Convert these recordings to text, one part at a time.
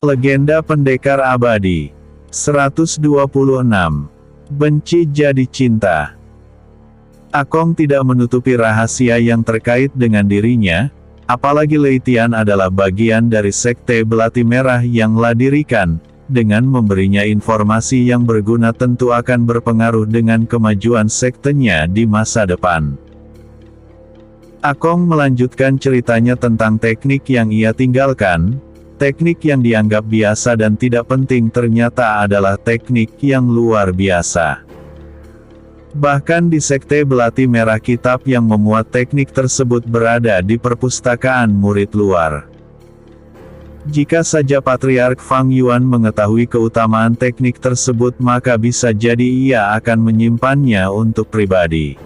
Legenda Pendekar Abadi 126. Benci jadi cinta. Akong tidak menutupi rahasia yang terkait dengan dirinya, apalagi Lei Tian adalah bagian dari Sekte Belati Merah yang La dirikan. Dengan memberinya informasi yang berguna tentu akan berpengaruh dengan kemajuan sektenya di masa depan. Akong melanjutkan ceritanya tentang teknik yang ia tinggalkan. Teknik yang dianggap biasa dan tidak penting ternyata adalah teknik yang luar biasa. Bahkan di Sekte Belati Merah kitab yang memuat teknik tersebut berada di perpustakaan murid luar. Jika saja Patriark Fang Yuan mengetahui keutamaan teknik tersebut maka bisa jadi ia akan menyimpannya untuk pribadi.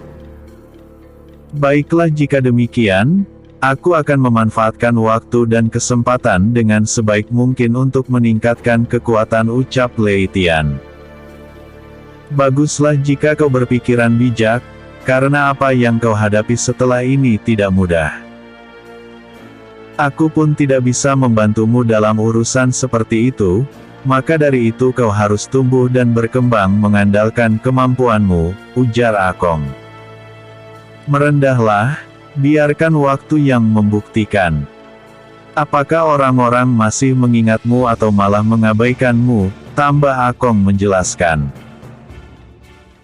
Baiklah jika demikian, aku akan memanfaatkan waktu dan kesempatan dengan sebaik mungkin untuk meningkatkan kekuatan, ucap Lei Tian. Baguslah jika kau berpikiran bijak, karena apa yang kau hadapi setelah ini tidak mudah. Aku pun tidak bisa membantumu dalam urusan seperti itu, maka dari itu kau harus tumbuh dan berkembang mengandalkan kemampuanmu, ujar Akong. Merendahlah, biarkan waktu yang membuktikan. Apakah orang-orang masih mengingatmu atau malah mengabaikanmu, tambah Akong menjelaskan.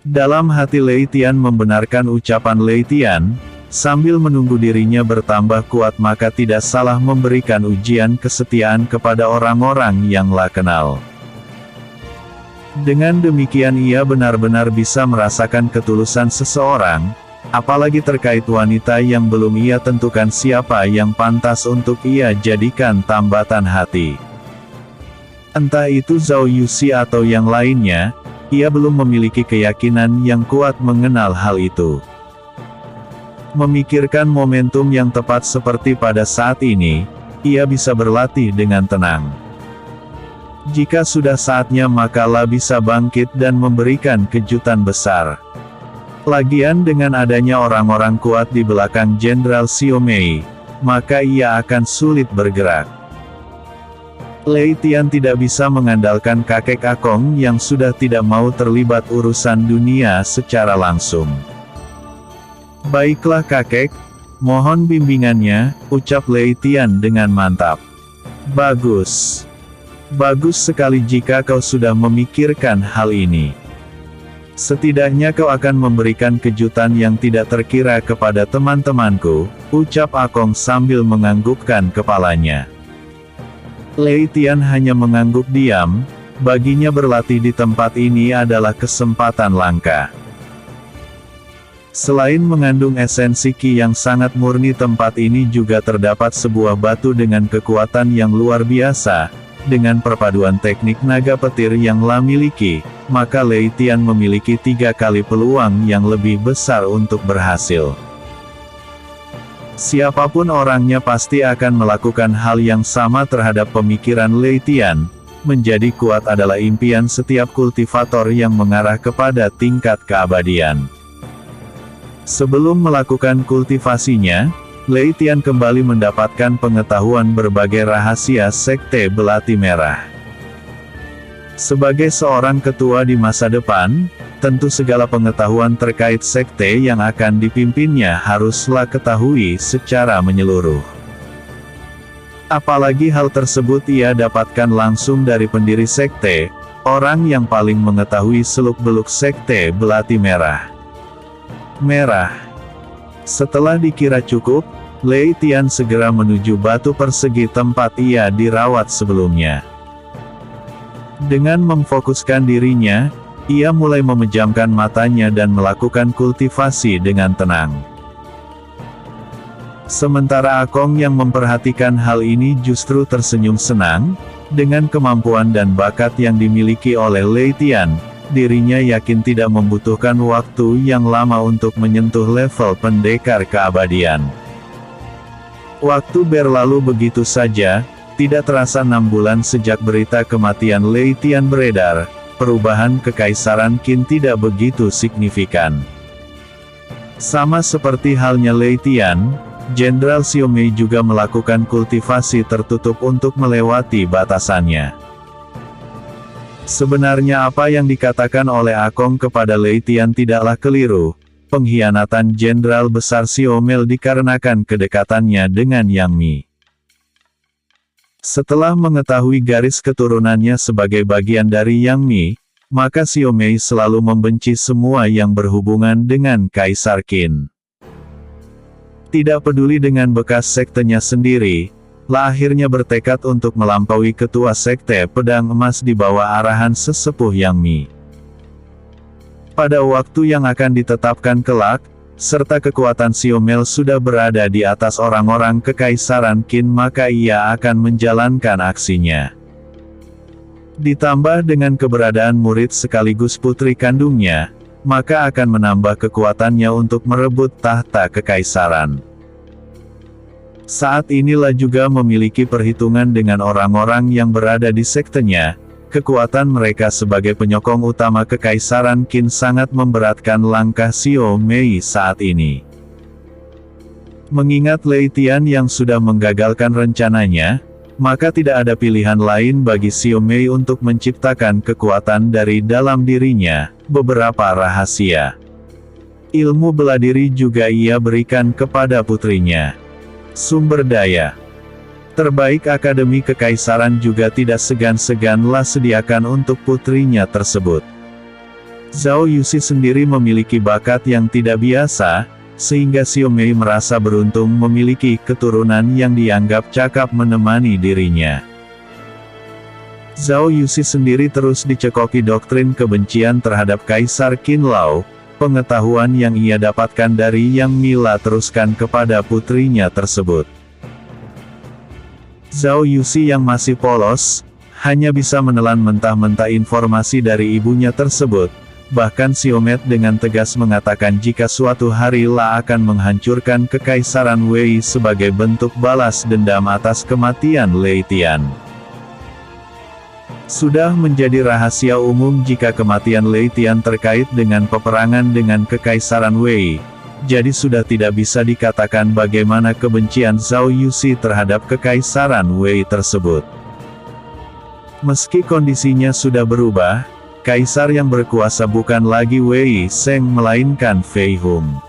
Dalam hati Lei Tian membenarkan ucapan Lei Tian. Sambil menunggu dirinya bertambah kuat maka tidak salah memberikan ujian kesetiaan kepada orang-orang yang La kenal. Dengan demikian ia benar-benar bisa merasakan ketulusan seseorang, apalagi terkait wanita yang belum ia tentukan siapa yang pantas untuk ia jadikan tambatan hati. Entah itu Zhao Yuxi atau yang lainnya, ia belum memiliki keyakinan yang kuat mengenal hal itu. Memikirkan momentum yang tepat seperti pada saat ini, ia bisa berlatih dengan tenang. Jika sudah saatnya maka La bisa bangkit dan memberikan kejutan besar. Lagian dengan adanya orang-orang kuat di belakang Jenderal Xiao Mei, maka ia akan sulit bergerak. Lei Tian tidak bisa mengandalkan kakek Akong yang sudah tidak mau terlibat urusan dunia secara langsung. Baiklah kakek, mohon bimbingannya, ucap Lei Tian dengan mantap. Bagus. Bagus sekali jika kau sudah memikirkan hal ini. Setidaknya kau akan memberikan kejutan yang tidak terkira kepada teman-temanku, ucap Akong sambil menganggukkan kepalanya. Lei Tian hanya mengangguk diam, baginya berlatih di tempat ini adalah kesempatan langka. Selain mengandung esensi Qi yang sangat murni, tempat ini juga terdapat sebuah batu dengan kekuatan yang luar biasa. Dengan perpaduan teknik naga petir yang La miliki, maka Lei Tian memiliki 3 kali peluang yang lebih besar untuk berhasil. Siapapun orangnya pasti akan melakukan hal yang sama terhadap pemikiran Lei Tian. Menjadi kuat adalah impian setiap kultivator yang mengarah kepada tingkat keabadian. Sebelum melakukan kultivasinya, Lei Tian kembali mendapatkan pengetahuan berbagai rahasia Sekte Belati Merah. Sebagai seorang ketua di masa depan, tentu segala pengetahuan terkait sekte yang akan dipimpinnya haruslah ketahui secara menyeluruh. Apalagi hal tersebut ia dapatkan langsung dari pendiri sekte, orang yang paling mengetahui seluk-beluk Sekte Belati Merah. Setelah dikira cukup, Lei Tian segera menuju batu persegi tempat ia dirawat sebelumnya. Dengan memfokuskan dirinya, ia mulai memejamkan matanya dan melakukan kultivasi dengan tenang. Sementara Akong yang memperhatikan hal ini justru tersenyum senang, dengan kemampuan dan bakat yang dimiliki oleh Lei Tian. Dirinya yakin tidak membutuhkan waktu yang lama untuk menyentuh level pendekar keabadian. Waktu berlalu begitu saja, tidak terasa 6 bulan sejak berita kematian Lei Tian beredar, perubahan kekaisaran Qin tidak begitu signifikan. Sama seperti halnya Lei Tian, Jenderal Xiaomei juga melakukan kultivasi tertutup untuk melewati batasannya. Sebenarnya apa yang dikatakan oleh Akong kepada Lei Tian tidaklah keliru. Pengkhianatan Jenderal Besar Xiaomei dikarenakan kedekatannya dengan Yang Mi. Setelah mengetahui garis keturunannya sebagai bagian dari Yang Mi, maka Xiaomei selalu membenci semua yang berhubungan dengan Kaisar Qin. Tidak peduli dengan bekas sektenya sendiri, La akhirnya bertekad untuk melampaui ketua sekte pedang emas di bawah arahan sesepuh Yang Mi. Pada waktu yang akan ditetapkan kelak, serta kekuatan Xiaomei sudah berada di atas orang-orang kekaisaran Qin, maka ia akan menjalankan aksinya. Ditambah dengan keberadaan murid sekaligus putri kandungnya, maka akan menambah kekuatannya untuk merebut tahta kekaisaran. Saat inilah juga memiliki perhitungan dengan orang-orang yang berada di sektenya. Kekuatan mereka sebagai penyokong utama kekaisaran Qin sangat memberatkan langkah Xiaomei saat ini. Mengingat Lei Tian yang sudah menggagalkan rencananya, maka tidak ada pilihan lain bagi Xiaomei untuk menciptakan kekuatan dari dalam dirinya. Beberapa rahasia ilmu bela diri juga ia berikan kepada putrinya. Sumber daya terbaik Akademi Kekaisaran juga tidak segan-seganlah sediakan untuk putrinya tersebut. Zhao Yuxi sendiri memiliki bakat yang tidak biasa, sehingga Xiaomei merasa beruntung memiliki keturunan yang dianggap cakap menemani dirinya. Zhao Yuxi sendiri terus dicekoki doktrin kebencian terhadap Kaisar Qin Lao. Pengetahuan yang ia dapatkan dari Yang Mi teruskan kepada putrinya tersebut. Zhao Yuxi yang masih polos, hanya bisa menelan mentah-mentah informasi dari ibunya tersebut. Bahkan Xiaomei dengan tegas mengatakan jika suatu hari La akan menghancurkan kekaisaran Wei sebagai bentuk balas dendam atas kematian Lei Tian. Sudah menjadi rahasia umum jika kematian Lei Tian terkait dengan peperangan dengan kekaisaran Wei. Jadi sudah tidak bisa dikatakan bagaimana kebencian Zhao Yuxi terhadap kekaisaran Wei tersebut. Meski kondisinya sudah berubah, kaisar yang berkuasa bukan lagi Wei Sheng melainkan Fei Hung.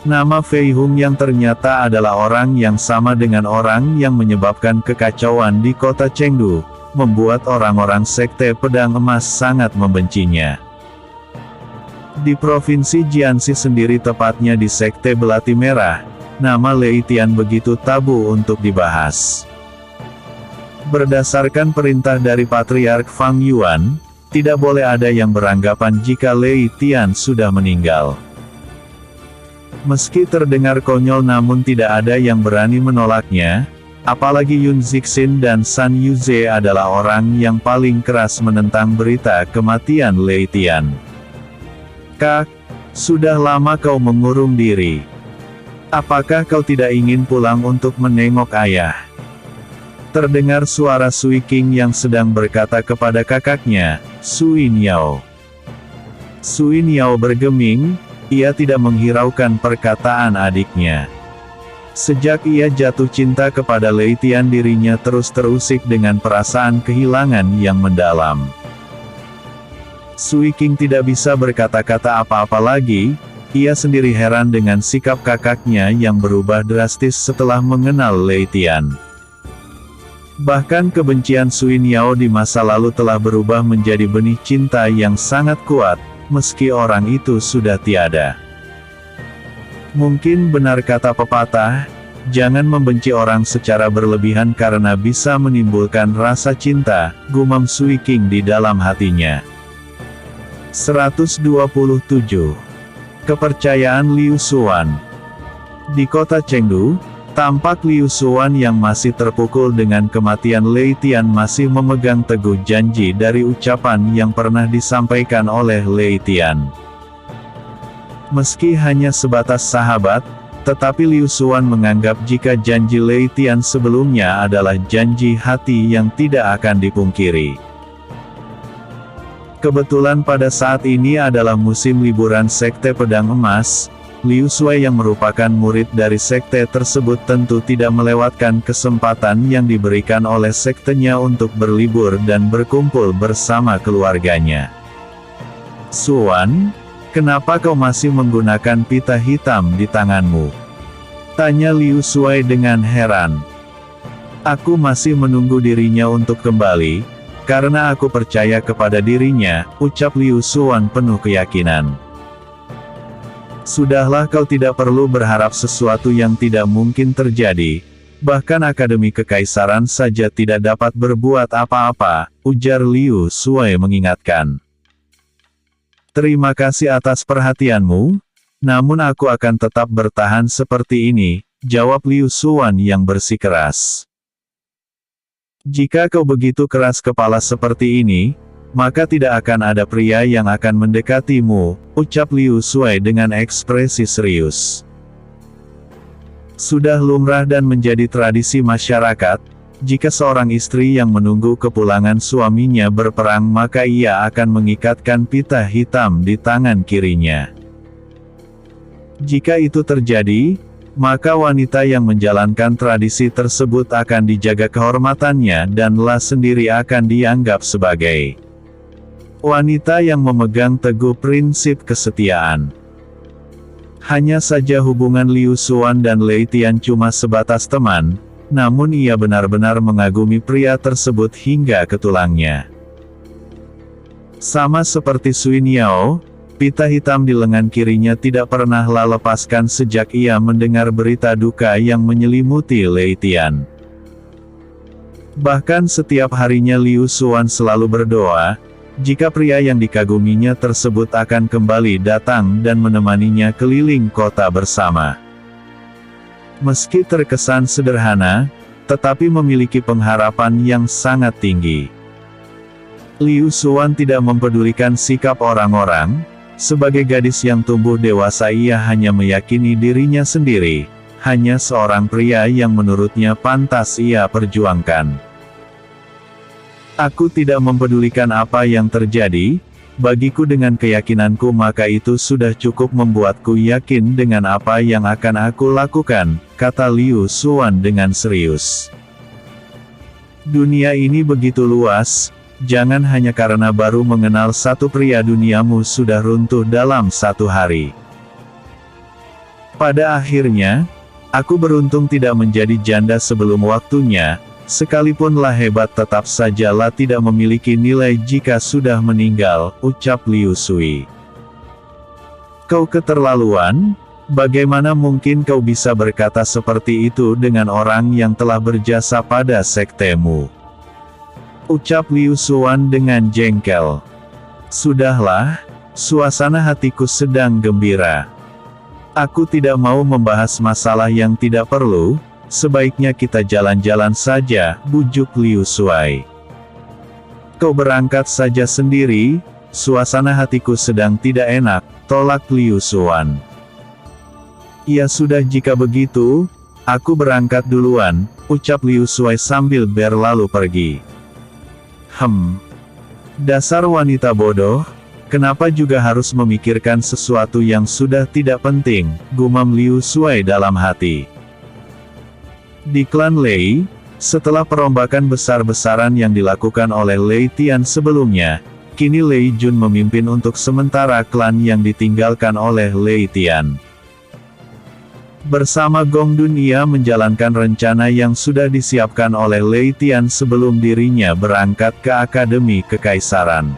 Nama Fei Hung yang ternyata adalah orang yang sama dengan orang yang menyebabkan kekacauan di kota Chengdu, membuat orang-orang sekte pedang emas sangat membencinya. Di Provinsi Jiangxi sendiri, tepatnya di Sekte Belati Merah, nama Lei Tian begitu tabu untuk dibahas. Berdasarkan perintah dari Patriark Fang Yuan, tidak boleh ada yang beranggapan jika Lei Tian sudah meninggal. Meski terdengar konyol namun tidak ada yang berani menolaknya, apalagi Yun Zixin dan San Yuze adalah orang yang paling keras menentang berita kematian Lei Tian. Kak, sudah lama kau mengurung diri. Apakah kau tidak ingin pulang untuk menengok ayah? Terdengar suara Sui Qing yang sedang berkata kepada kakaknya, Sui Niao. Sui Niao bergeming, ia tidak menghiraukan perkataan adiknya. Sejak ia jatuh cinta kepada Lei Tian, dirinya terus terusik dengan perasaan kehilangan yang mendalam. Sui Qing tidak bisa berkata-kata apa-apa lagi, ia sendiri heran dengan sikap kakaknya yang berubah drastis setelah mengenal Lei Tian. Bahkan kebencian Sui Niao di masa lalu telah berubah menjadi benih cinta yang sangat kuat, meski orang itu sudah tiada. Mungkin benar kata pepatah, jangan membenci orang secara berlebihan karena bisa menimbulkan rasa cinta, gumam Sui Qing di dalam hatinya. 127. Kepercayaan Liu Xuan. Di kota Chengdu, tampak Liu Xuan yang masih terpukul dengan kematian Lei Tian masih memegang teguh janji dari ucapan yang pernah disampaikan oleh Lei Tian. Meski hanya sebatas sahabat, tetapi Liu Xuan menganggap jika janji Lei Tian sebelumnya adalah janji hati yang tidak akan dipungkiri. Kebetulan pada saat ini adalah musim liburan Sekte Pedang Emas, Liu Shuai yang merupakan murid dari sekte tersebut tentu tidak melewatkan kesempatan yang diberikan oleh sektenya untuk berlibur dan berkumpul bersama keluarganya. "Suan, kenapa kau masih menggunakan pita hitam di tanganmu?" tanya Liu Shuai dengan heran. "Aku masih menunggu dirinya untuk kembali, karena aku percaya kepada dirinya," ucap Liu Suan penuh keyakinan. "Sudahlah, kau tidak perlu berharap sesuatu yang tidak mungkin terjadi, bahkan Akademi Kekaisaran saja tidak dapat berbuat apa-apa," ujar Liu Shuai mengingatkan. "Terima kasih atas perhatianmu, namun aku akan tetap bertahan seperti ini," jawab Liu Suan yang bersikeras. "Jika kau begitu keras kepala seperti ini, maka tidak akan ada pria yang akan mendekatimu," ucap Liu Shuai dengan ekspresi serius. Sudah lumrah dan menjadi tradisi masyarakat, jika seorang istri yang menunggu kepulangan suaminya berperang maka ia akan mengikatkan pita hitam di tangan kirinya. Jika itu terjadi, maka wanita yang menjalankan tradisi tersebut akan dijaga kehormatannya dan La sendiri akan dianggap sebagai wanita yang memegang teguh prinsip kesetiaan. Hanya saja hubungan Liu Suan dan Lei Tian cuma sebatas teman, namun ia benar-benar mengagumi pria tersebut hingga ke tulangnya. Sama seperti Sui Niao, pita hitam di lengan kirinya tidak pernah La lepaskan sejak ia mendengar berita duka yang menyelimuti Lei Tian. Bahkan setiap harinya Liu Suan selalu berdoa, jika pria yang dikaguminya tersebut akan kembali datang dan menemaninya keliling kota bersama. Meski terkesan sederhana, tetapi memiliki pengharapan yang sangat tinggi. Liu Suan tidak mempedulikan sikap orang-orang. Sebagai gadis yang tumbuh dewasa ia hanya meyakini dirinya sendiri, hanya seorang pria yang menurutnya pantas ia perjuangkan. "Aku tidak mempedulikan apa yang terjadi, bagiku dengan keyakinanku maka itu sudah cukup membuatku yakin dengan apa yang akan aku lakukan," kata Liu Suan dengan serius. "Dunia ini begitu luas, jangan hanya karena baru mengenal satu pria duniamu sudah runtuh dalam satu hari. Pada akhirnya, aku beruntung tidak menjadi janda sebelum waktunya, sekalipun La hebat tetap saja La tidak memiliki nilai jika sudah meninggal," ucap Liu Shui. "Kau keterlaluan, bagaimana mungkin kau bisa berkata seperti itu dengan orang yang telah berjasa pada sektemu?" ucap Liu Suan dengan jengkel. "Sudahlah, suasana hatiku sedang gembira. Aku tidak mau membahas masalah yang tidak perlu, sebaiknya kita jalan-jalan saja," bujuk Liu Shuai. "Kau berangkat saja sendiri, suasana hatiku sedang tidak enak," tolak Liu Suan. "Ya sudah, jika begitu, aku berangkat duluan," ucap Liu Shuai sambil berlalu pergi. Dasar wanita bodoh, kenapa juga harus memikirkan sesuatu yang sudah tidak penting," gumam Liu Shuai dalam hati. Di klan Lei, setelah perombakan besar-besaran yang dilakukan oleh Lei Tian sebelumnya, kini Lei Jun memimpin untuk sementara klan yang ditinggalkan oleh Lei Tian. Bersama Gong Dun ia menjalankan rencana yang sudah disiapkan oleh Lei Tian sebelum dirinya berangkat ke Akademi Kekaisaran.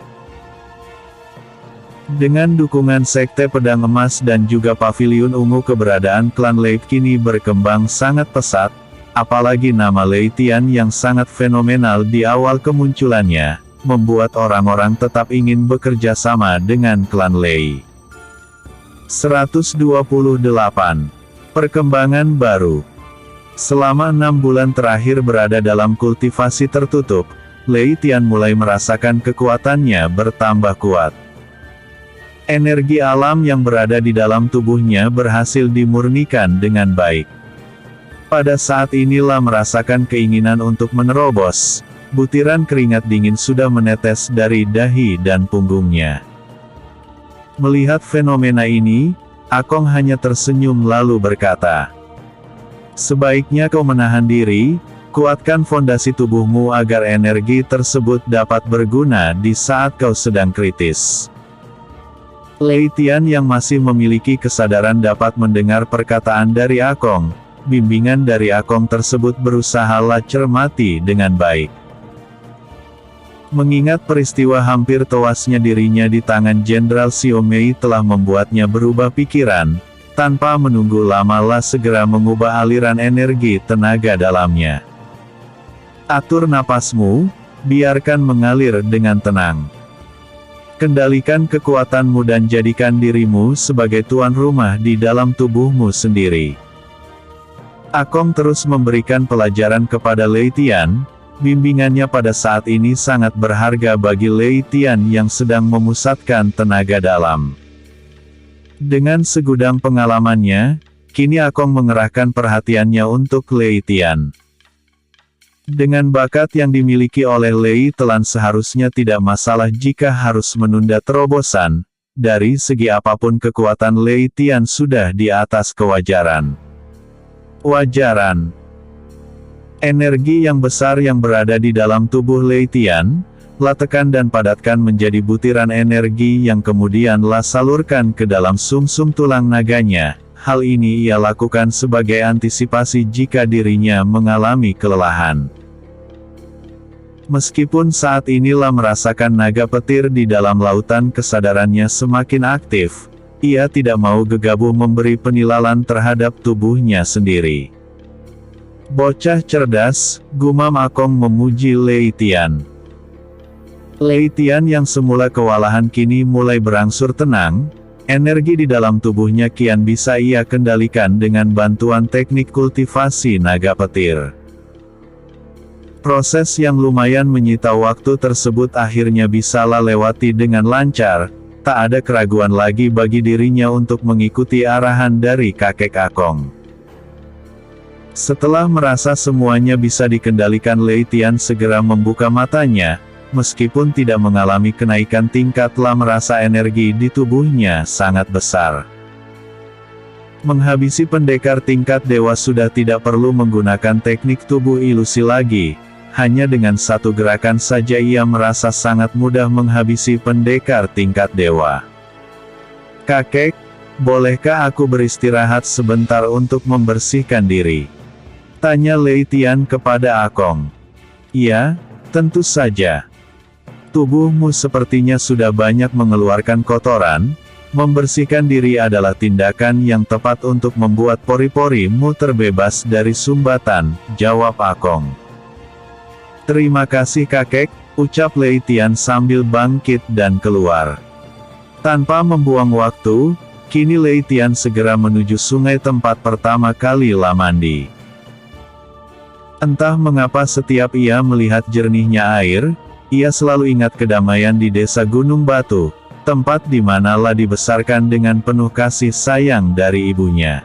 Dengan dukungan Sekte Pedang Emas dan juga Paviliun Ungu, keberadaan klan Lei kini berkembang sangat pesat, apalagi nama Lei Tian yang sangat fenomenal di awal kemunculannya, membuat orang-orang tetap ingin bekerja sama dengan klan Lei. 128. Perkembangan baru. Selama 6 bulan terakhir berada dalam kultivasi tertutup, Lei Tian mulai merasakan kekuatannya bertambah kuat. Energi alam yang berada di dalam tubuhnya berhasil dimurnikan dengan baik. Pada saat inilah merasakan keinginan untuk menerobos, butiran keringat dingin sudah menetes dari dahi dan punggungnya. Melihat fenomena ini, Akong hanya tersenyum lalu berkata, "Sebaiknya kau menahan diri, kuatkan fondasi tubuhmu agar energi tersebut dapat berguna di saat kau sedang kritis." Lei Tian yang masih memiliki kesadaran dapat mendengar perkataan dari Akong. Bimbingan dari Akong tersebut berusahalah cermati dengan baik. Mengingat peristiwa hampir tewasnya dirinya di tangan Jenderal Xiao Mei telah membuatnya berubah pikiran, tanpa menunggu lama segera mengubah aliran energi tenaga dalamnya. "Atur napasmu, biarkan mengalir dengan tenang. Kendalikan kekuatanmu dan jadikan dirimu sebagai tuan rumah di dalam tubuhmu sendiri." Akong terus memberikan pelajaran kepada Lei Tian. Bimbingannya pada saat ini sangat berharga bagi Lei Tian yang sedang memusatkan tenaga dalam. Dengan segudang pengalamannya, kini Akong mengerahkan perhatiannya untuk Lei Tian. Dengan bakat yang dimiliki oleh Lei Tian seharusnya tidak masalah jika harus menunda terobosan. Dari segi apapun kekuatan Lei Tian sudah di atas kewajaran. Energi yang besar yang berada di dalam tubuh Lei Tian, tekan dan padatkan menjadi butiran energi yang kemudian salurkan ke dalam sumsum tulang naganya. Hal ini ia lakukan sebagai antisipasi jika dirinya mengalami kelelahan. Meskipun saat inilah merasakan naga petir di dalam lautan kesadarannya semakin aktif, ia tidak mau gegabah memberi penilaian terhadap tubuhnya sendiri. "Bocah cerdas," gumam Akong memuji Lei Tian. Lei Tian yang semula kewalahan kini mulai berangsur tenang. Energi di dalam tubuhnya kian bisa ia kendalikan dengan bantuan teknik kultivasi naga petir. Proses yang lumayan menyita waktu tersebut akhirnya bisalah lewati dengan lancar. Tak ada keraguan lagi bagi dirinya untuk mengikuti arahan dari kakek Akong. Setelah merasa semuanya bisa dikendalikan, Lei Tian segera membuka matanya. Meskipun tidak mengalami kenaikan tingkat, telah merasa energi di tubuhnya sangat besar. Menghabisi pendekar tingkat dewa sudah tidak perlu menggunakan teknik tubuh ilusi lagi. Hanya dengan satu gerakan saja ia merasa sangat mudah menghabisi pendekar tingkat dewa. "Kakek, bolehkah aku beristirahat sebentar untuk membersihkan diri?" tanya Lei Tian kepada Akong. "Iya, tentu saja. Tubuhmu sepertinya sudah banyak mengeluarkan kotoran. Membersihkan diri adalah tindakan yang tepat untuk membuat pori-porimu terbebas dari sumbatan," jawab Akong. "Terima kasih kakek," ucap Lei Tian sambil bangkit dan keluar. Tanpa membuang waktu, kini Lei Tian segera menuju sungai tempat pertama kali mandi. Entah mengapa setiap ia melihat jernihnya air, ia selalu ingat kedamaian di desa Gunung Batu, tempat di mana dibesarkan dengan penuh kasih sayang dari ibunya.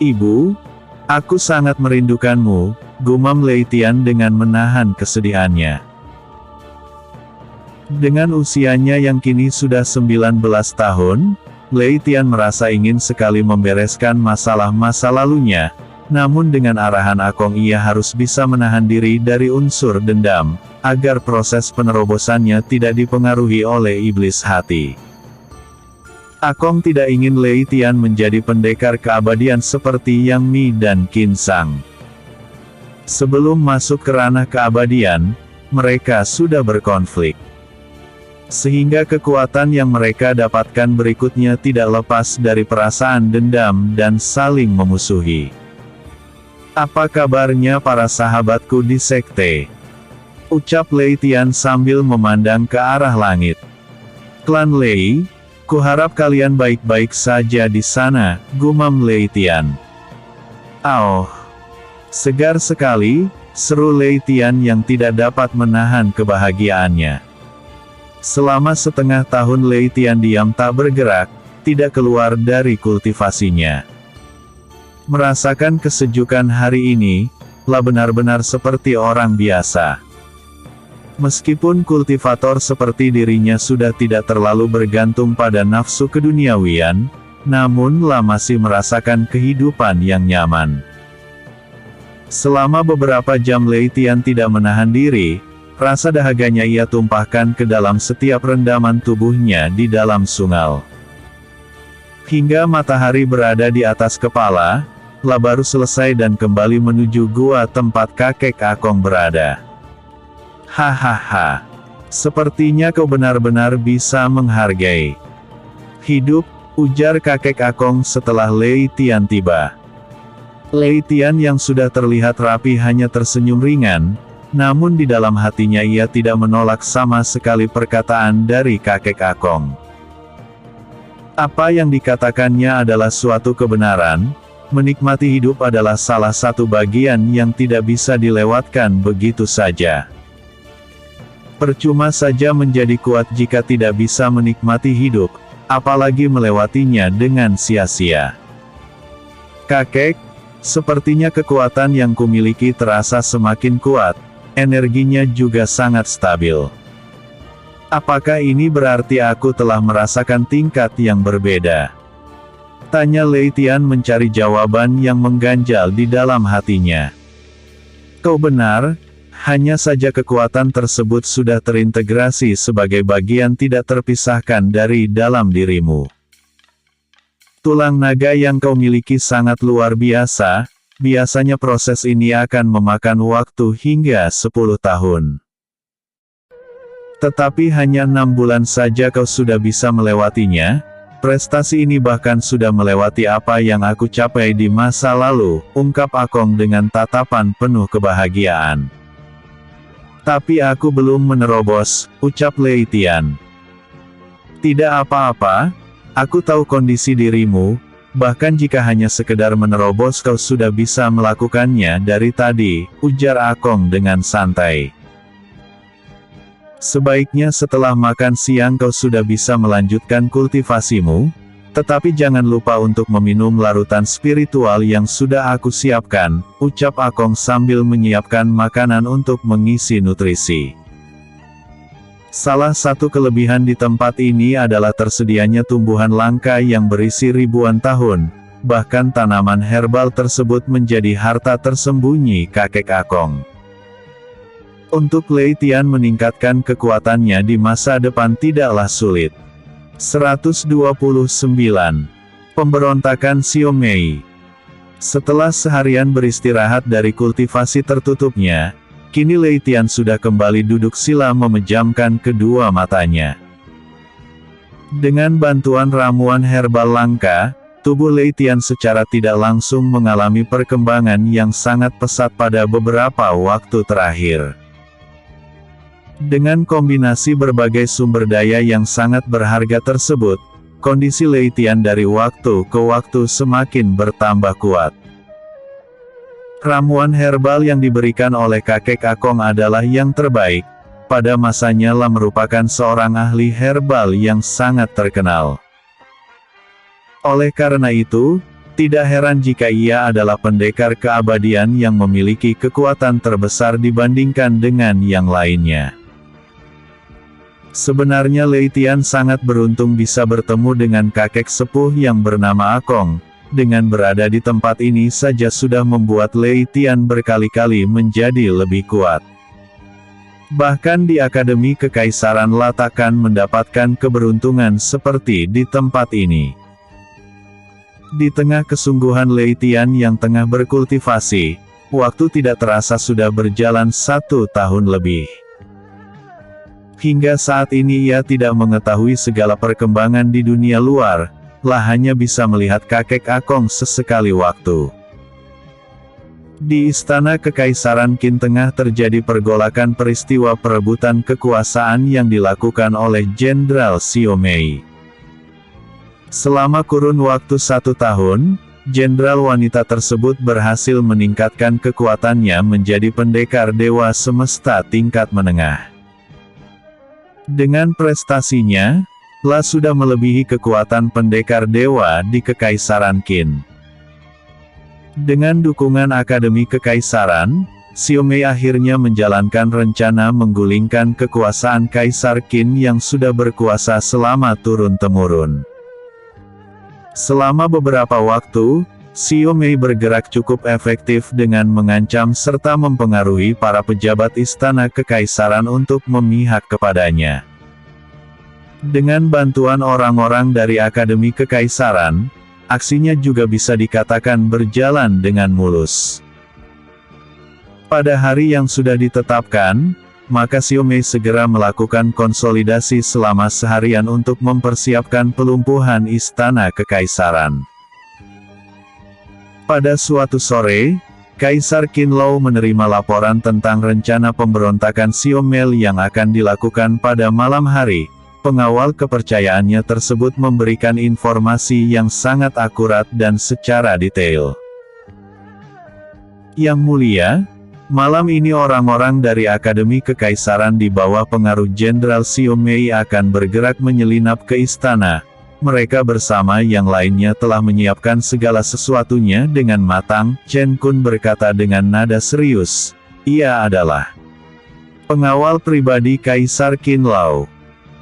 "Ibu, aku sangat merindukanmu," gumam Lei Tian dengan menahan kesedihannya. Dengan usianya yang kini sudah 19 tahun, Lei Tian merasa ingin sekali membereskan masalah-masa lalunya, namun dengan arahan Akong ia harus bisa menahan diri dari unsur dendam, agar proses penerobosannya tidak dipengaruhi oleh iblis hati. Akong tidak ingin Lei Tian menjadi pendekar keabadian seperti Yang Mi dan Qin Sang. Sebelum masuk ke ranah keabadian, mereka sudah berkonflik. Sehingga kekuatan yang mereka dapatkan berikutnya tidak lepas dari perasaan dendam dan saling memusuhi. "Apa kabarnya para sahabatku di sekte?" ucap Lei Tian sambil memandang ke arah langit. "Klan Lei, kuharap kalian baik-baik saja di sana," gumam Lei Tian. "Oh, segar sekali," seru Lei Tian yang tidak dapat menahan kebahagiaannya. Selama setengah tahun Lei Tian diam tak bergerak, tidak keluar dari kultivasinya. Merasakan kesejukan hari ini, benar-benar seperti orang biasa. Meskipun kultivator seperti dirinya sudah tidak terlalu bergantung pada nafsu keduniawian, namun La masih merasakan kehidupan yang nyaman. Selama beberapa jam Lei Tian tidak menahan diri, rasa dahaganya ia tumpahkan ke dalam setiap rendaman tubuhnya di dalam sungai. Hingga matahari berada di atas kepala, La baru selesai dan kembali menuju gua tempat kakek Akong berada. Hahaha. Sepertinya kau benar-benar bisa menghargai hidup, ujar kakek Akong setelah Lei Tian tiba. Lei Tian yang sudah terlihat rapi hanya tersenyum ringan, namun di dalam hatinya ia tidak menolak sama sekali perkataan dari kakek Akong. Apa yang dikatakannya adalah suatu kebenaran. Menikmati hidup adalah salah satu bagian yang tidak bisa dilewatkan begitu saja. Percuma saja menjadi kuat jika tidak bisa menikmati hidup, apalagi melewatinya dengan sia-sia. Kakek, sepertinya kekuatan yang kumiliki terasa semakin kuat, energinya juga sangat stabil. Apakah ini berarti aku telah merasakan tingkat yang berbeda? Tanya Lei Tian mencari jawaban yang mengganjal di dalam hatinya. Kau benar, hanya saja kekuatan tersebut sudah terintegrasi sebagai bagian tidak terpisahkan dari dalam dirimu. Tulang naga yang kau miliki sangat luar biasa, biasanya proses ini akan memakan waktu hingga 10 tahun. Tetapi hanya 6 bulan saja kau sudah bisa melewatinya. Prestasi ini bahkan sudah melewati apa yang aku capai di masa lalu, ungkap Akong dengan tatapan penuh kebahagiaan. Tapi aku belum menerobos, ucap Lei Tian. Tidak apa-apa, aku tahu kondisi dirimu, bahkan jika hanya sekedar menerobos kau sudah bisa melakukannya dari tadi, ujar Akong dengan santai. Sebaiknya setelah makan siang kau sudah bisa melanjutkan kultivasimu, tetapi jangan lupa untuk meminum larutan spiritual yang sudah aku siapkan, ucap Akong sambil menyiapkan makanan untuk mengisi nutrisi. Salah satu kelebihan di tempat ini adalah tersedianya tumbuhan langka yang berisi ribuan tahun, bahkan tanaman herbal tersebut menjadi harta tersembunyi kakek Akong. Untuk Lei Tian meningkatkan kekuatannya di masa depan tidaklah sulit. 129. Pemberontakan Xiaomei. Setelah seharian beristirahat dari kultivasi tertutupnya, kini Lei Tian sudah kembali duduk sila memejamkan kedua matanya. Dengan bantuan ramuan herbal langka, tubuh Lei Tian secara tidak langsung mengalami perkembangan yang sangat pesat pada beberapa waktu terakhir. Dengan kombinasi berbagai sumber daya yang sangat berharga tersebut, kondisi Lei Tian dari waktu ke waktu semakin bertambah kuat. Ramuan herbal yang diberikan oleh kakek Akong adalah yang terbaik. Pada masanya La merupakan seorang ahli herbal yang sangat terkenal. Oleh karena itu, tidak heran jika ia adalah pendekar keabadian yang memiliki kekuatan terbesar dibandingkan dengan yang lainnya. Sebenarnya Lei Tian sangat beruntung bisa bertemu dengan kakek sepuh yang bernama Akong. Dengan berada di tempat ini saja sudah membuat Lei Tian berkali-kali menjadi lebih kuat. Bahkan di Akademi Kekaisaran La takkan mendapatkan keberuntungan seperti di tempat ini. Di tengah kesungguhan Lei Tian yang tengah berkultivasi, waktu tidak terasa sudah berjalan 1 tahun lebih. Hingga saat ini ia tidak mengetahui segala perkembangan di dunia luar, La hanya bisa melihat kakek Akong sesekali waktu. Di Istana Kekaisaran Qin tengah terjadi pergolakan peristiwa perebutan kekuasaan yang dilakukan oleh Jenderal Xiaomei. Selama kurun waktu 1 tahun, jenderal wanita tersebut berhasil meningkatkan kekuatannya menjadi pendekar dewa semesta tingkat menengah. Dengan prestasinya, La sudah melebihi kekuatan pendekar dewa di Kekaisaran Qin. Dengan dukungan Akademi Kekaisaran, Xiaomei akhirnya menjalankan rencana menggulingkan kekuasaan Kaisar Qin yang sudah berkuasa selama turun-temurun. Selama beberapa waktu, Xiao Mei bergerak cukup efektif dengan mengancam serta mempengaruhi para pejabat istana kekaisaran untuk memihak kepadanya. Dengan bantuan orang-orang dari Akademi Kekaisaran, aksinya juga bisa dikatakan berjalan dengan mulus. Pada hari yang sudah ditetapkan, maka Xiao Mei segera melakukan konsolidasi selama seharian untuk mempersiapkan pelumpuhan istana kekaisaran. Pada suatu sore, Kaisar Qinlou menerima laporan tentang rencana pemberontakan Xiao Mei yang akan dilakukan pada malam hari. Pengawal kepercayaannya tersebut memberikan informasi yang sangat akurat dan secara detail. Yang Mulia, malam ini orang-orang dari Akademi Kekaisaran di bawah pengaruh Jenderal Xiao Mei akan bergerak menyelinap ke istana. Mereka bersama yang lainnya telah menyiapkan segala sesuatunya dengan matang. Chen Kun berkata dengan nada serius. Ia adalah pengawal pribadi Kaisar Qinlou.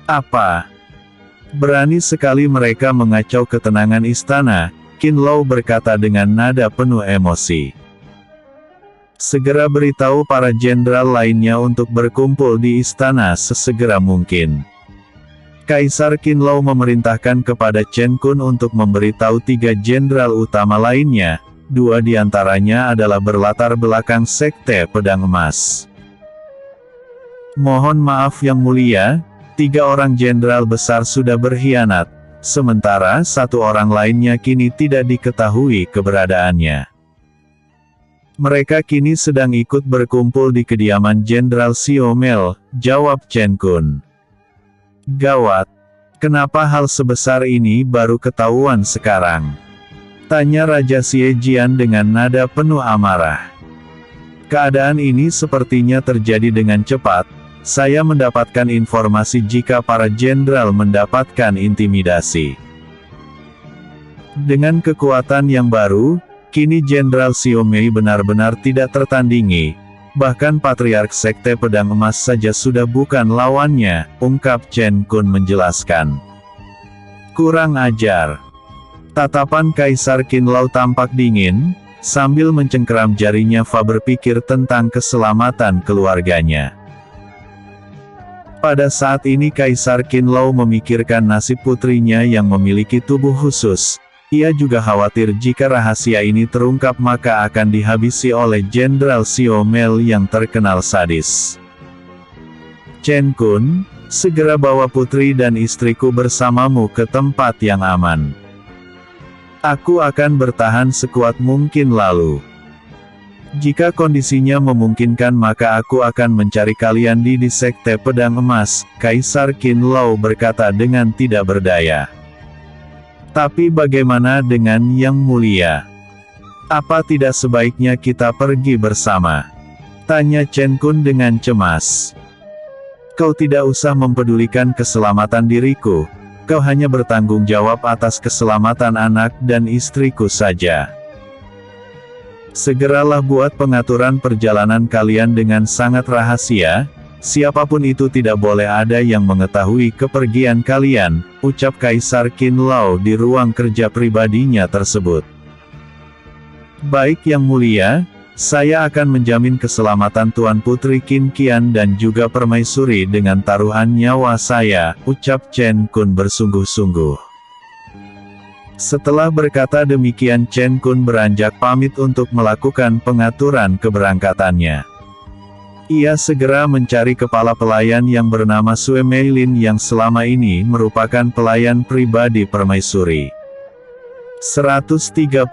Apa? Berani sekali mereka mengacau ketenangan istana, Qinlou berkata dengan nada penuh emosi. Segera beritahu para jenderal lainnya untuk berkumpul di istana sesegera mungkin. Kaisar Qinlou memerintahkan kepada Chen Kun untuk memberitahu 3 jenderal utama lainnya, 2 diantaranya adalah berlatar belakang Sekte Pedang Emas. Mohon maaf Yang Mulia, 3 orang jenderal besar sudah berkhianat, sementara 1 orang lainnya kini tidak diketahui keberadaannya. Mereka kini sedang ikut berkumpul di kediaman Jenderal Xiao Mei, jawab Chen Kun. Gawat. Kenapa hal sebesar ini baru ketahuan sekarang? Tanya Raja Xie Jian dengan nada penuh amarah. Keadaan ini sepertinya terjadi dengan cepat. Saya mendapatkan informasi jika para jenderal mendapatkan intimidasi. Dengan kekuatan yang baru, kini Jenderal Xiao Mei benar-benar tidak tertandingi. Bahkan Patriark Sekte Pedang Emas saja sudah bukan lawannya, ungkap Chen Kun menjelaskan. Kurang ajar. Tatapan Kaisar Qinlou tampak dingin, sambil mencengkeram jarinya. Fa berpikir tentang keselamatan keluarganya. Pada saat ini Kaisar Qinlou memikirkan nasib putrinya yang memiliki tubuh khusus. Ia juga khawatir jika rahasia ini terungkap maka akan dihabisi oleh Jenderal Xiao Mei yang terkenal sadis. Chen Kun, segera bawa putri dan istriku bersamamu ke tempat yang aman. Aku akan bertahan sekuat mungkin lalu. Jika kondisinya memungkinkan maka aku akan mencari kalian di Sekte Pedang Emas, Kaisar Qinlou berkata dengan tidak berdaya. Tapi bagaimana dengan Yang Mulia? Apa tidak sebaiknya kita pergi bersama? Tanya Chen Kun dengan cemas. Kau tidak usah mempedulikan keselamatan diriku, kau hanya bertanggung jawab atas keselamatan anak dan istriku saja. Segeralah buat pengaturan perjalanan kalian dengan sangat rahasia. Siapapun itu tidak boleh ada yang mengetahui kepergian kalian, ucap Kaisar Qinlou di ruang kerja pribadinya tersebut. Baik Yang Mulia, saya akan menjamin keselamatan Tuan Putri Qin Qian dan juga Permaisuri dengan taruhan nyawa saya, ucap Chen Kun bersungguh-sungguh. Setelah berkata demikian Chen Kun beranjak pamit untuk melakukan pengaturan keberangkatannya. Ia segera mencari kepala pelayan yang bernama Sue Meilin yang selama ini merupakan pelayan pribadi Permaisuri. 130.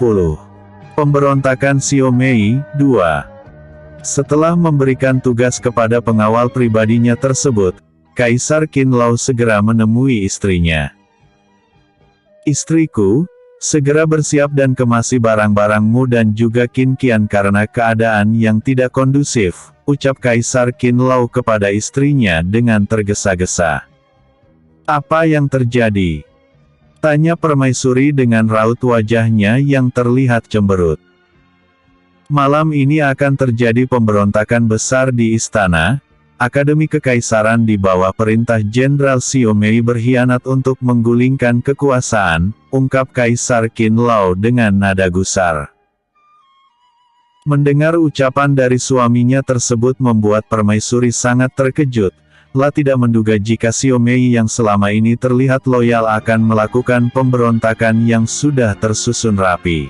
Pemberontakan Xiao Mei, 2. Setelah memberikan tugas kepada pengawal pribadinya tersebut, Kaisar Qinlou segera menemui istrinya. Istriku, segera bersiap dan kemasi barang-barangmu dan juga Qin Qian karena keadaan yang tidak kondusif, ucap Kaisar Qinlou kepada istrinya dengan tergesa-gesa. Apa yang terjadi? Tanya Permaisuri dengan raut wajahnya yang terlihat cemberut. Malam ini akan terjadi pemberontakan besar di istana. Akademi Kekaisaran di bawah perintah Jenderal Xiao Mei berkhianat untuk menggulingkan kekuasaan, ungkap Kaisar Qin Lao dengan nada gusar. Mendengar ucapan dari suaminya tersebut membuat Permaisuri sangat terkejut. La tidak menduga jika Xiao Mei yang selama ini terlihat loyal akan melakukan pemberontakan yang sudah tersusun rapi.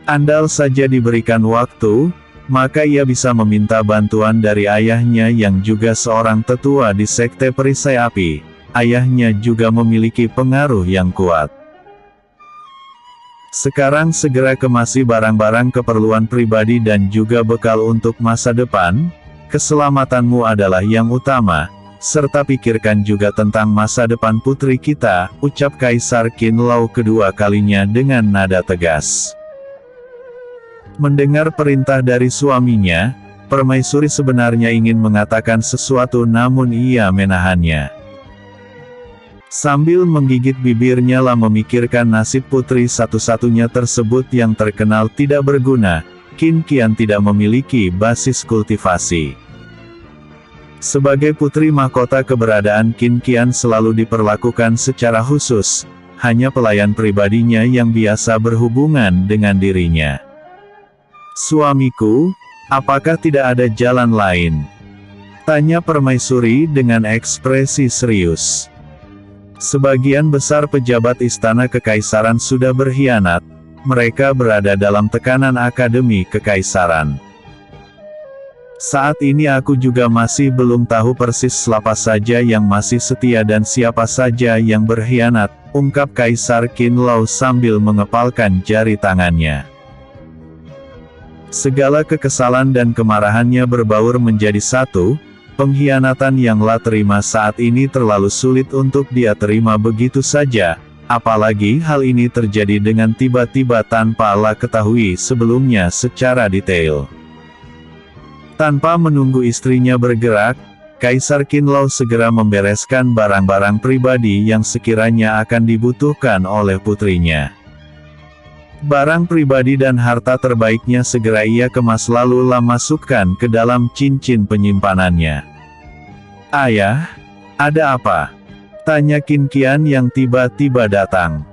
Andal saja diberikan waktu, maka ia bisa meminta bantuan dari ayahnya yang juga seorang tetua di Sekte Perisai Api. Ayahnya juga memiliki pengaruh yang kuat. Sekarang segera kemasi barang-barang keperluan pribadi dan juga bekal untuk masa depan. Keselamatanmu adalah yang utama, serta pikirkan juga tentang masa depan putri kita, ucap Kaisar Qin Lao kedua kalinya dengan nada tegas. Mendengar perintah dari suaminya, Permaisuri sebenarnya ingin mengatakan sesuatu namun ia menahannya. Sambil menggigit bibirnya La memikirkan nasib putri satu-satunya tersebut yang terkenal tidak berguna. Qin Qian tidak memiliki basis kultivasi. Sebagai putri mahkota keberadaan Qin Qian selalu diperlakukan secara khusus, hanya pelayan pribadinya yang biasa berhubungan dengan dirinya. Suamiku, apakah tidak ada jalan lain? Tanya Permaisuri dengan ekspresi serius. Sebagian besar pejabat istana kekaisaran sudah berkhianat, mereka berada dalam tekanan akademi kekaisaran. Saat ini aku juga masih belum tahu persis siapa saja yang masih setia dan siapa saja yang berkhianat, ungkap Kaisar Qin Lao sambil mengepalkan jari tangannya. Segala kekesalan dan kemarahannya berbaur menjadi satu. Pengkhianatan yang La terima saat ini terlalu sulit untuk dia terima begitu saja, apalagi hal ini terjadi dengan tiba-tiba tanpa La ketahui sebelumnya secara detail. Tanpa menunggu istrinya bergerak, Kaisar Qin Lao segera membereskan barang-barang pribadi yang sekiranya akan dibutuhkan oleh putrinya. Barang pribadi dan harta terbaiknya segera ia kemas lalu La masukkan ke dalam cincin penyimpanannya. Ayah, ada apa? Tanya Qin Qian yang tiba-tiba datang.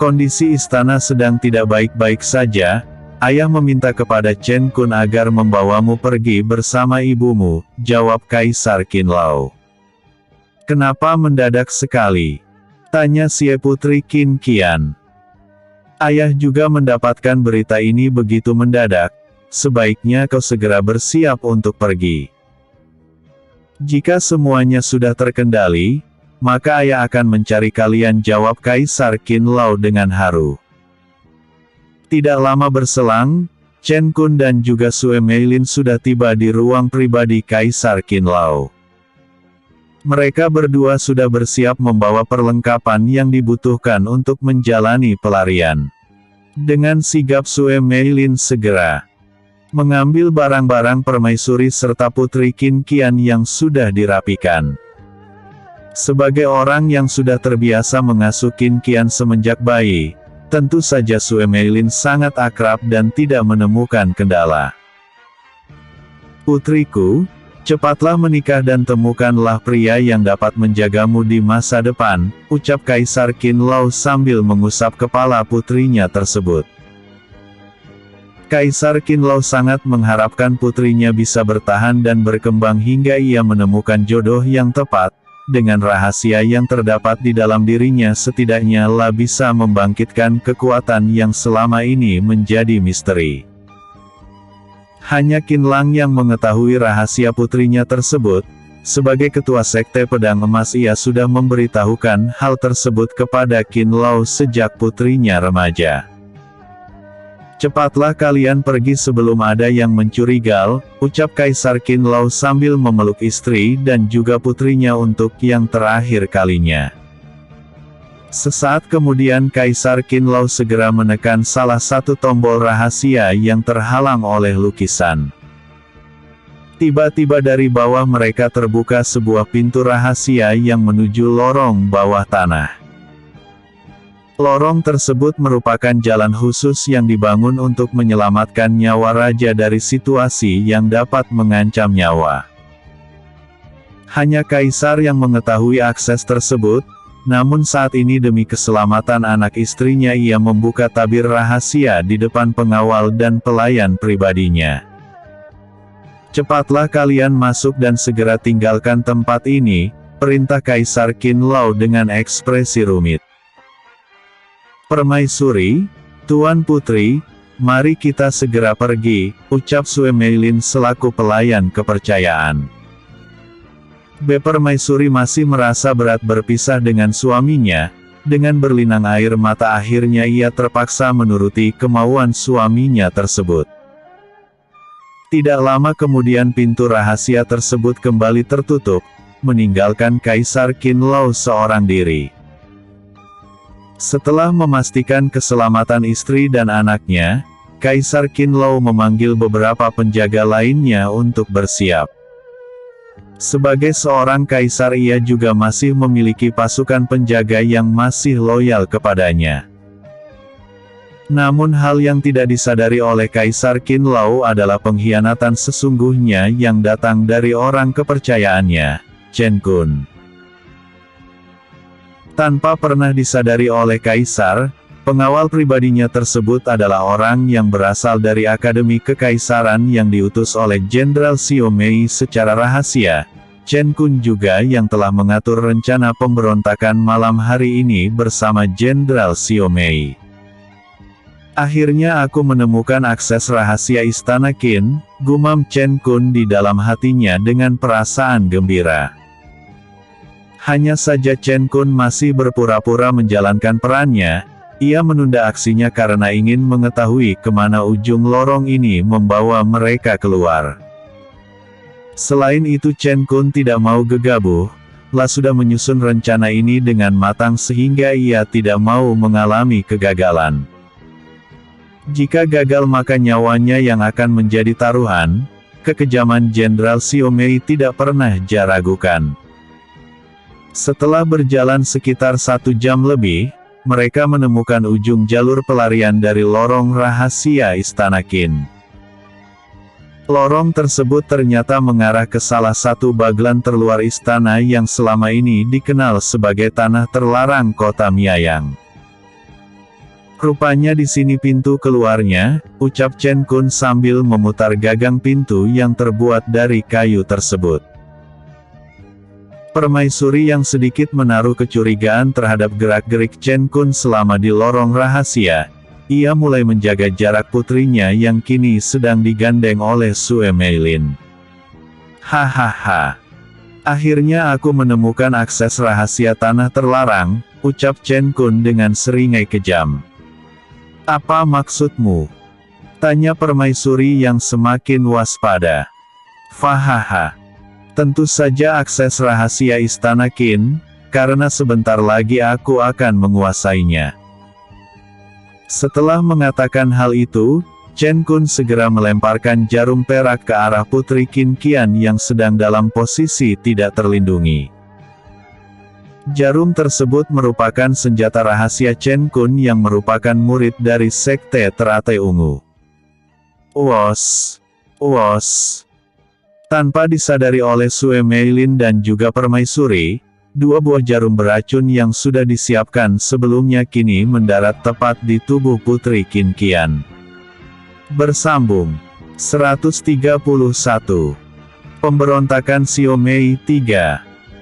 Kondisi istana sedang tidak baik-baik saja. Ayah meminta kepada Chen Kun agar membawamu pergi bersama ibumu, jawab Kaisar Qin Lao. Kenapa mendadak sekali? Tanya si putri Qin Qian. Ayah juga mendapatkan berita ini begitu mendadak, sebaiknya kau segera bersiap untuk pergi. Jika semuanya sudah terkendali, maka ayah akan mencari kalian, jawab Kaisar Qin Lao dengan haru. Tidak lama berselang, Chen Kun dan juga Sue Meilin sudah tiba di ruang pribadi Kaisar Qin Lao. Mereka berdua sudah bersiap membawa perlengkapan yang dibutuhkan untuk menjalani pelarian. Dengan sigap Sue Meilin segera mengambil barang-barang permaisuri serta putri Qin Qian yang sudah dirapikan. Sebagai orang yang sudah terbiasa mengasuh Qin Qian semenjak bayi, tentu saja Sue Meilin sangat akrab dan tidak menemukan kendala. Putriku, cepatlah menikah dan temukanlah pria yang dapat menjagamu di masa depan, ucap Kaisar Qin Lao sambil mengusap kepala putrinya tersebut. Kaisar Qin Lao sangat mengharapkan putrinya bisa bertahan dan berkembang hingga ia menemukan jodoh yang tepat. Dengan rahasia yang terdapat di dalam dirinya setidaknya La bisa membangkitkan kekuatan yang selama ini menjadi misteri. Hanya Qin Lang yang mengetahui rahasia putrinya tersebut. Sebagai ketua Sekte Pedang Emas ia sudah memberitahukan hal tersebut kepada Qin Lao sejak putrinya remaja. Cepatlah kalian pergi sebelum ada yang mencurigal, ucap Kaisar Qin Lao sambil memeluk istri dan juga putrinya untuk yang terakhir kalinya. Sesaat kemudian Kaisar Qin Lao segera menekan salah satu tombol rahasia yang terhalang oleh lukisan. Tiba-tiba dari bawah mereka terbuka sebuah pintu rahasia yang menuju lorong bawah tanah. Lorong tersebut merupakan jalan khusus yang dibangun untuk menyelamatkan nyawa raja dari situasi yang dapat mengancam nyawa. Hanya kaisar yang mengetahui akses tersebut, namun saat ini demi keselamatan anak istrinya ia membuka tabir rahasia di depan pengawal dan pelayan pribadinya. "Cepatlah kalian masuk dan segera tinggalkan tempat ini," perintah Kaisar Qin Lao dengan ekspresi rumit. "Permaisuri, Tuan Putri, mari kita segera pergi," ucap Sue Meilin selaku pelayan kepercayaan. Permaisuri masih merasa berat berpisah dengan suaminya. Dengan berlinang air mata akhirnya ia terpaksa menuruti kemauan suaminya tersebut. Tidak lama kemudian pintu rahasia tersebut kembali tertutup, meninggalkan Kaisar Qin Lao seorang diri. Setelah memastikan keselamatan istri dan anaknya, Kaisar Qin Lao memanggil beberapa penjaga lainnya untuk bersiap. Sebagai seorang kaisar ia juga masih memiliki pasukan penjaga yang masih loyal kepadanya. Namun hal yang tidak disadari oleh Kaisar Qin Lao adalah pengkhianatan sesungguhnya yang datang dari orang kepercayaannya, Chen Kun. Tanpa pernah disadari oleh Kaisar, pengawal pribadinya tersebut adalah orang yang berasal dari Akademi Kekaisaran yang diutus oleh Jenderal Xiao Mei secara rahasia. Chen Kun juga yang telah mengatur rencana pemberontakan malam hari ini bersama Jenderal Xiao Mei. "Akhirnya aku menemukan akses rahasia Istana Qin," gumam Chen Kun di dalam hatinya dengan perasaan gembira. Hanya saja Chen Kun masih berpura-pura menjalankan perannya, ia menunda aksinya karena ingin mengetahui kemana ujung lorong ini membawa mereka keluar. Selain itu Chen Kun tidak mau gegabah, sudah menyusun rencana ini dengan matang sehingga ia tidak mau mengalami kegagalan. Jika gagal maka nyawanya yang akan menjadi taruhan. Kekejaman Jenderal Xiao Mei tidak pernah dia ragukan. Setelah berjalan sekitar 1 jam lebih, mereka menemukan ujung jalur pelarian dari lorong rahasia Istana Qin. Lorong tersebut ternyata mengarah ke salah satu bagian terluar istana yang selama ini dikenal sebagai tanah terlarang kota Miayang. "Rupanya di sini pintu keluarnya," ucap Chen Kun sambil memutar gagang pintu yang terbuat dari kayu tersebut. Permaisuri yang sedikit menaruh kecurigaan terhadap gerak-gerik Chen Kun selama di lorong rahasia, ia mulai menjaga jarak putrinya yang kini sedang digandeng oleh Sue Meilin. "Hahaha. Akhirnya aku menemukan akses rahasia tanah terlarang," ucap Chen Kun dengan seringai kejam. "Apa maksudmu?" tanya permaisuri yang semakin waspada. "Fahaha. Tentu saja akses rahasia Istana Qin, karena sebentar lagi aku akan menguasainya." Setelah mengatakan hal itu, Chen Kun segera melemparkan jarum perak ke arah Putri Qin Qian yang sedang dalam posisi tidak terlindungi. Jarum tersebut merupakan senjata rahasia Chen Kun yang merupakan murid dari Sekte Teratai Ungu. Wos! Wos! Tanpa disadari oleh Sue Meilin dan juga permaisuri, 2 buah jarum beracun yang sudah disiapkan sebelumnya kini mendarat tepat di tubuh Putri Qin Qian. Bersambung 131. Pemberontakan Xiao Mei 3